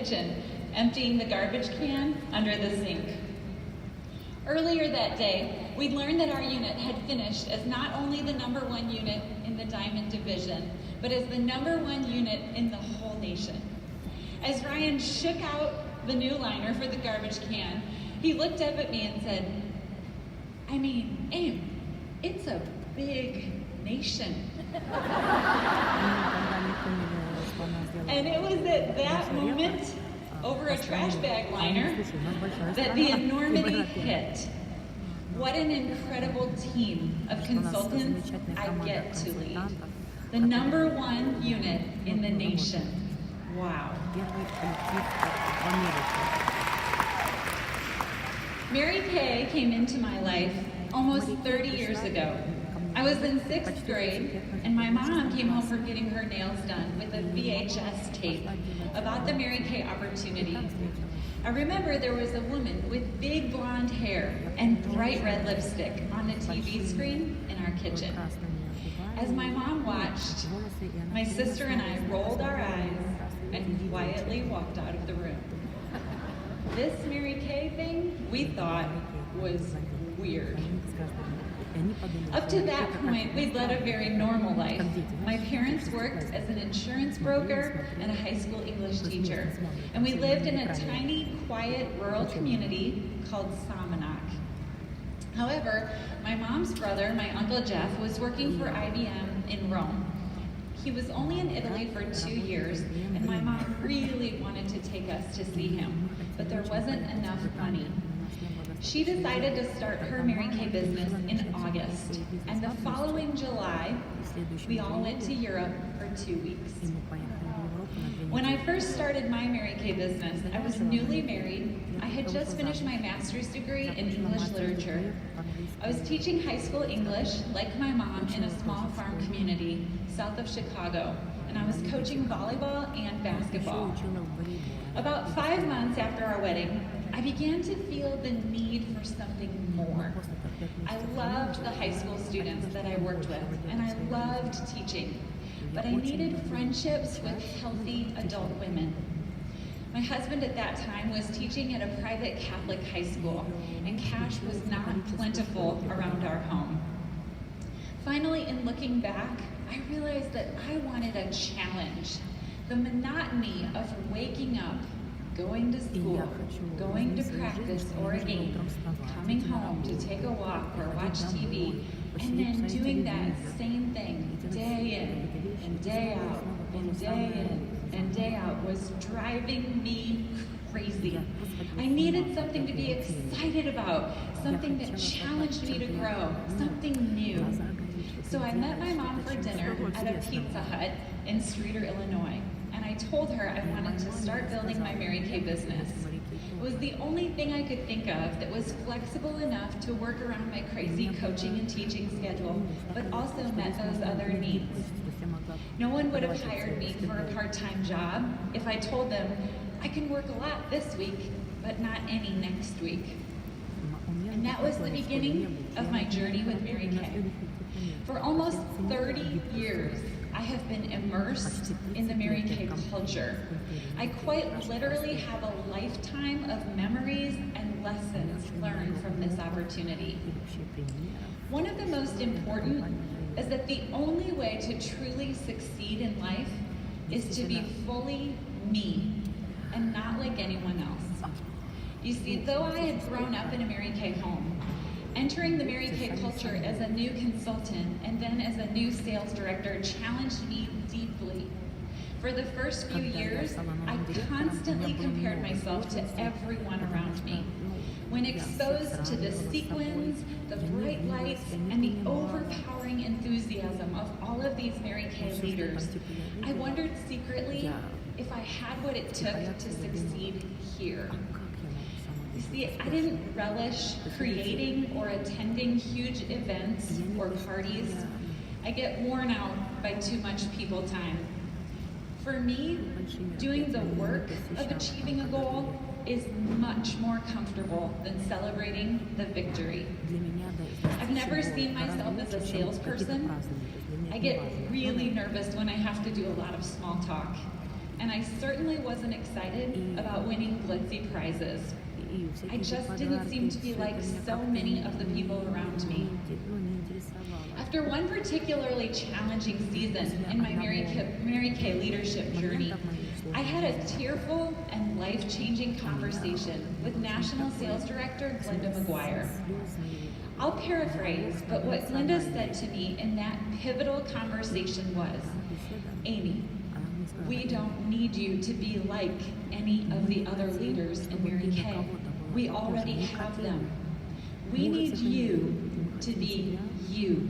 kitchen, emptying the garbage can under the sink. Earlier that day, we learned that our unit had finished as not only the #1 unit in the Diamond Division, but as the #1 unit in the whole nation. As Ryan shook out the new liner for the garbage can, he looked up at me and said, "I mean, Aim, it's a big nation." And it was at that moment, over a trash bag liner, that the enormity hit. What an incredible team of consultants I get to lead. The #1 unit in the nation. Wow. Mary Kay came into my life almost 30 years ago. I was in 6th grade, and my mom came home from getting her nails done with a VHS tape about the Mary Kay opportunity. I remember there was a woman with big blonde hair and bright red lipstick on the TV screen in our kitchen. As my mom watched, my sister and I rolled our eyes and quietly walked out of the room. This Mary Kay thing, we thought, was weird. Up to that point, we'd led a very normal life. My parents worked as an insurance broker and a high school English teacher, and we lived in a tiny, quiet, rural community called Salmonak. However, my mom's brother, my Uncle Jeff, was working for IBM in Rome. He was only in Italy for 2 years, and my mom really wanted to take us to see him, but there wasn't enough money. She decided to start her Mary Kay business in August, and the following July, we all went to Europe for 2 weeks. When I first started my Mary Kay business, I was newly married. I had just finished my master's degree in English literature. I was teaching high school English, like my mom, in a small farm community south of Chicago, and I was coaching volleyball and basketball. About 5 months after our wedding, I began to feel the need for something more. I loved the high school students that I worked with, and I loved teaching, but I needed friendships with healthy adult women. My husband at that time was teaching at a private Catholic high school, and cash was not plentiful around our home. Finally, in looking back, I realized that I wanted a challenge. The monotony of waking up, going to school, going to practice or a game, coming home to take a walk or watch TV, and then doing that same thing day in and day out and day in and day out was driving me crazy. I needed something to be excited about, something that challenged me to grow, something new. So I met my mom for dinner at a Pizza Hut in Streator, Illinois, and I told her I wanted to start building my Mary Kay business. It was the only thing I could think of that was flexible enough to work around my crazy coaching and teaching schedule, but also met those other needs. No one would have hired me for a part-time job if I told them I can work a lot this week, but not any next week. And that was the beginning of my journey with Mary Kay. For almost 30 years, I have been immersed in the Mary Kay culture. I quite literally have a lifetime of memories and lessons learned from this opportunity. One of the most important is that the only way to truly succeed in life is to be fully me and not like anyone else. You see, though I had grown up in a Mary Kay home, entering the Mary Kay culture as a new consultant and then as a new sales director challenged me deeply. For the first few years, I constantly compared myself to everyone around me. When exposed to the sequins, the bright lights, and the overpowering enthusiasm of all of these Mary Kay leaders, I wondered secretly if I had what it took to succeed here. You see, I didn't relish creating or attending huge events or parties. I get worn out by too much people time. For me, doing the work of achieving a goal is much more comfortable than celebrating the victory. I've never seen myself as a salesperson. I get really nervous when I have to do a lot of small talk. and I certainly wasn't excited about winning glitzy prizes. I just didn't seem to be like so many of the people around me. After one particularly challenging season in my Mary Kay leadership journey, I had a tearful and life-changing conversation with National Sales Director Glenda McGuire. I'll paraphrase, but what Glenda said to me in that pivotal conversation was, "Amy, we don't need you to be like any of the other leaders in Mary Kay. We already have them. We need you to be you."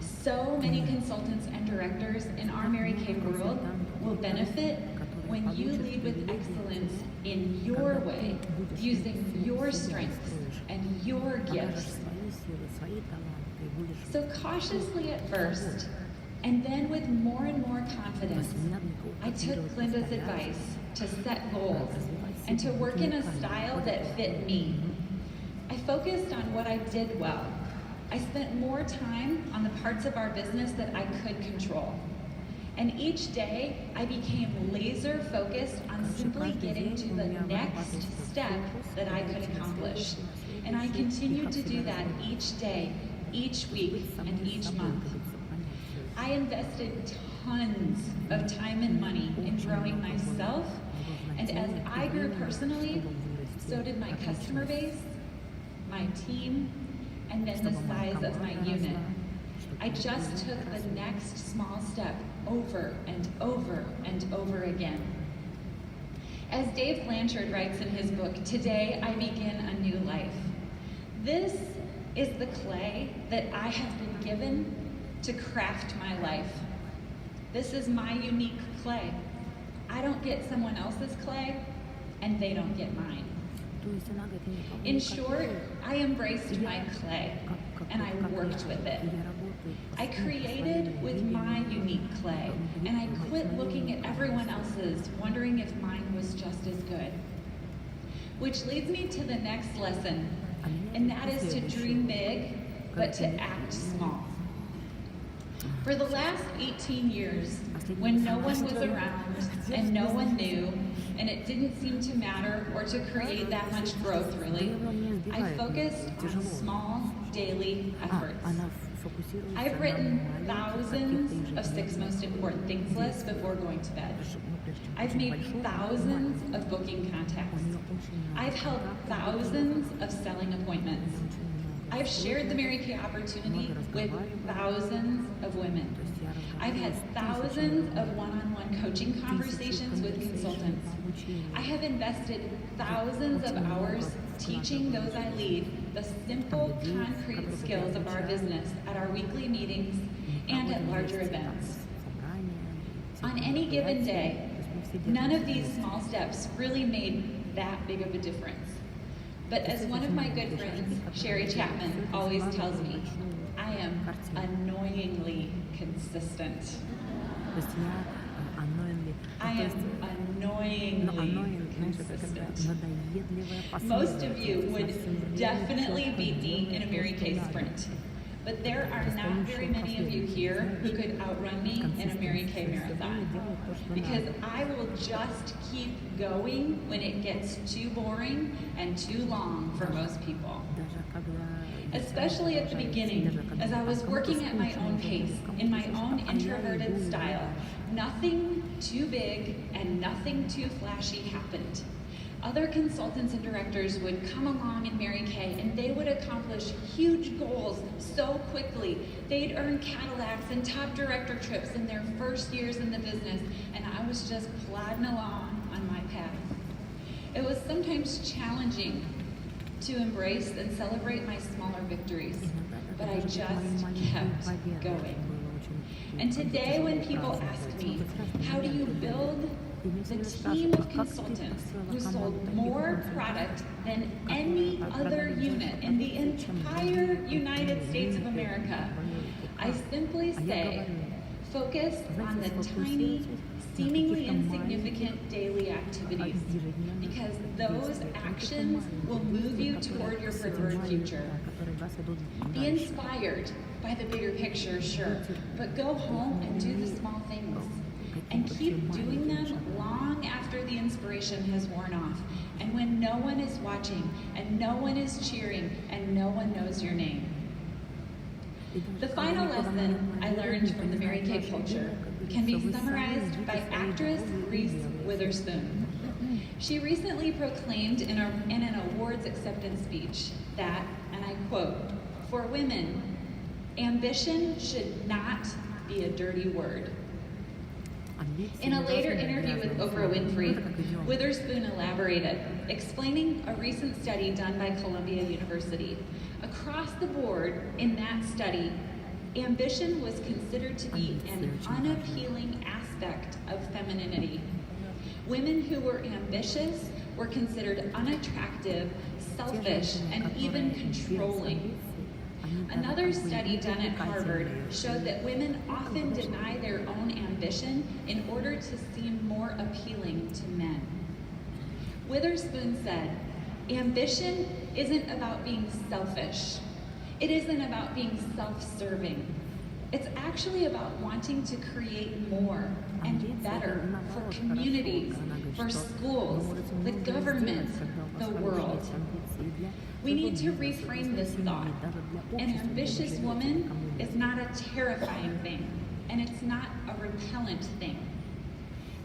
So many consultants and directors in our Mary Kay world will benefit when you lead with excellence in your way, using your strengths and your gifts. So cautiously at first, and then with more and more confidence, I took Glenda's advice to set goals and to work in a style that fit me. I focused on what I did well. I spent more time on the parts of our business that I could control. And each day, I became laser focused on simply getting to the next step that I could accomplish. And I continued to do that each day, each week, and each month. I invested tons of time and money in growing myself, and as I grew personally, so did my customer base, my team, and then the size of my unit. I just took the next small step over and over and over again. As Dave Blanchard writes in his book, "Today I begin a new life." This is the clay that I have been given to craft my life. This is my unique clay. I don't get someone else's clay, and they don't get mine. In short, I embraced my clay, and I worked with it. I created with my unique clay, and I quit looking at everyone else's, wondering if mine was just as good. Which leads me to the next lesson, and that is to dream big, but to act small. For the last 18 years, when no one was around and no one knew, and it didn't seem to matter or to create that much growth really, I focused on small daily efforts. I've written thousands of 6 most important things lists before going to bed. I've made thousands of booking contacts. I've held thousands of selling appointments. I've shared the Mary Kay opportunity with thousands of women. I've had thousands of one-on-one coaching conversations with consultants. I have invested thousands of hours teaching those I lead the simple, concrete skills of our business at our weekly meetings and at larger events. On any given day, none of these small steps really made that big of a difference. But as one of my good friends, Sherry Chapman, always tells me, I am annoyingly consistent. I am annoyingly consistent. Most of you would definitely beat me in a Mary Kay sprint. But there are not very many of you here who could outrun me in a Mary Kay marathon. Because I will just keep going when it gets too boring and too long for most people. Especially at the beginning, as I was working at my own pace, in my own introverted style, nothing too big and nothing too flashy happened. Other consultants and directors would come along in Mary Kay and they would accomplish huge goals so quickly. They'd earn Cadillacs and top director trips in their first years in the business, and I was just plodding along on my path. It was sometimes challenging to embrace and celebrate my smaller victories, but I just kept going. And today when people ask me, how do you build the team of consultants who sold more product than any other unit in the entire United States of America, I simply say, focus on the tiny, seemingly insignificant daily activities, because those actions will move you toward your preferred future. Be inspired by the bigger picture, sure, but go home and do the small things. and keep doing them long after the inspiration has worn off, and when no one is watching, and no one is cheering, and no one knows your name. The final lesson I learned from the Mary Kay culture can be summarized by actress Reese Witherspoon. She recently proclaimed in an awards acceptance speech that, and I quote, "For women, ambition should not be a dirty word." In a later interview with Oprah Winfrey, Witherspoon elaborated, explaining a recent study done by Columbia University. Across the board in that study, ambition was considered to be an unappealing aspect of femininity. Women who were ambitious were considered unattractive, selfish, and even controlling. Another study done at Harvard showed that women often deny their own ambition in order to seem more appealing to men. Witherspoon said, "Ambition isn't about being selfish. It isn't about being self-serving. It's actually about wanting to create more and better for communities, for schools, the government, the world." We need to reframe this thought. An ambitious woman is not a terrifying thing, and it's not a repellent thing.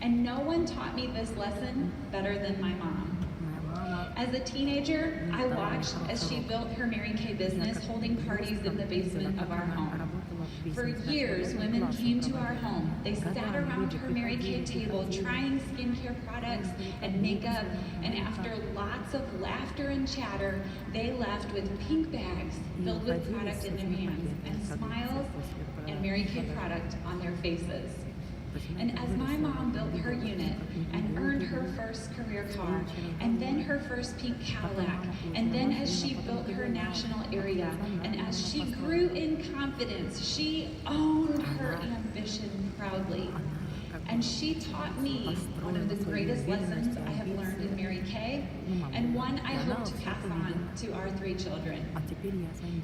And no one taught me this lesson better than my mom. As a teenager, I watched as she built her Mary Kay business, holding parties in the basement of our home. For years, women came to our home. They sat around her Mary Kay table trying skincare products and makeup, and after lots of laughter and chatter, they left with pink bags filled with product in their hands and smiles and Mary Kay product on their faces. And as my mom built her unit and earned her first career car, and then her first pink Cadillac, and then as she built her national area, and as she grew in confidence, she owned her ambition proudly. And she taught me one of the greatest lessons I have learned in Mary Kay, and one I hope to pass on to our 3 children.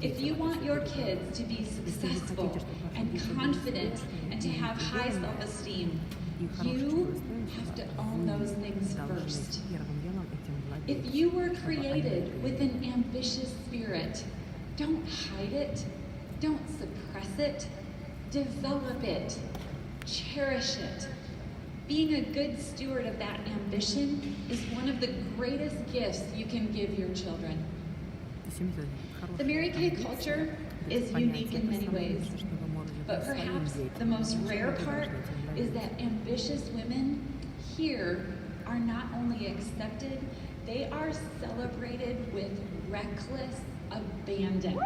If you want your kids to be successful and confident and to have high self-esteem, you have to own those things first. If you were created with an ambitious spirit, don't hide it, don't suppress it, develop it. Cherish it. Being a good steward of that ambition is one of the greatest gifts you can give your children. The Mary Kay culture is unique in many ways, but perhaps the most rare part is that ambitious women here are not only accepted, they are celebrated with reckless abandon.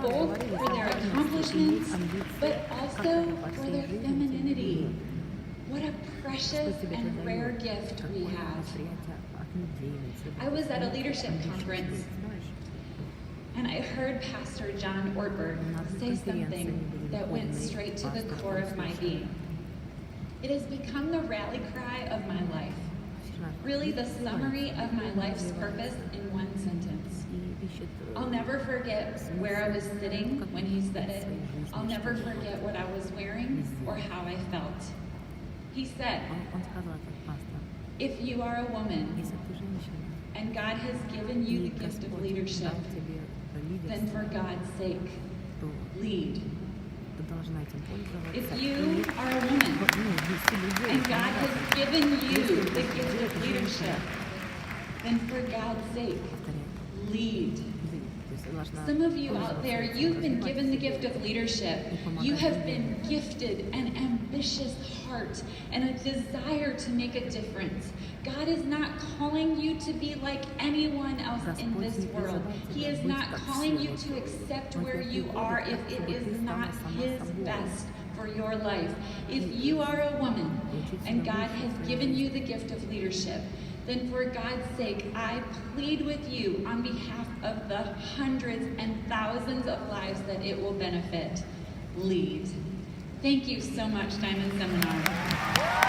Both for their accomplishments, but also for their femininity. What a precious and rare gift we have. I was at a leadership conference, and I heard Pastor John Ortberg say something that went straight to the core of my being. It has become the rally cry of my life. Really the summary of my life's purpose in one sentence. I'll never forget where I was sitting when he said it. I'll never forget what I was wearing or how I felt. He said, "If you are a woman and God has given you the gift of leadership, then for God's sake, lead." If you are a woman and God has given you the gift of leadership, then for God's sake, lead. Some of you out there, you've been given the gift of leadership. You have been gifted an ambitious heart and a desire to make a difference. God is not calling you to be like anyone else in this world. He is not calling you to accept where you are if it is not His best for your life. If you are a woman and God has given you the gift of leadership, then for God's sake, I plead with you on behalf of the hundreds and thousands of lives that it will benefit. Lead. Thank you so much, Diamond Seminar.